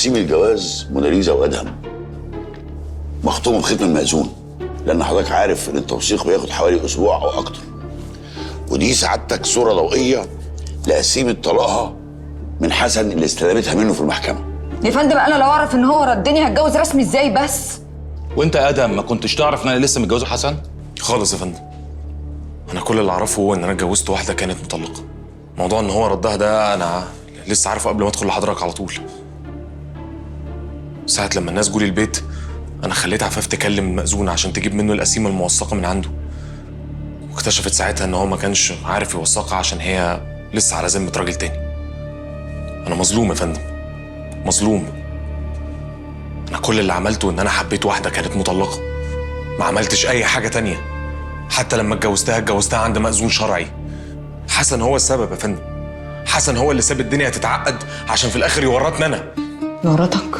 تقسيم الجواز موناليزا وادهم مختومه بختم المأذون، لان حضرتك عارف ان التوثيق بياخد حوالي اسبوع او اكتر. ودي سعادتك صوره ضوئيه لقسيمه طلاقها من حسن اللي استلمتها منه في المحكمه. يا فندم انا لو اعرف ان هو ردني هتجوز رسمي ازاي بس؟ وانت يا ادم ما كنتش تعرف ان انا لسه متجوزه حسن؟ خالص يا فندم. انا كل اللي اعرفه هو ان انا اتجوزت واحده كانت مطلقه. موضوع ان هو ردها ده انا لسه عارفه قبل ما ادخل لحضرتك على طول. ساعه لما الناس جولي البيت انا خليت عفاف تكلم المأذون عشان تجيب منه القسيمه الموثقه من عنده، واكتشفت ساعتها ان هو ما كانش عارف يوثقها عشان هي لسه على ذمه راجل تاني. انا مظلوم يا فندم، مظلوم. انا كل اللي عملته ان انا حبيت واحده كانت مطلقه، ما عملتش اي حاجه تانية. حتى لما اتجوزتها عند مأذون شرعي. حسن هو السبب يا فندم، حسن هو اللي ساب الدنيا تتعقد عشان في الاخر يورطني انا. يورطك؟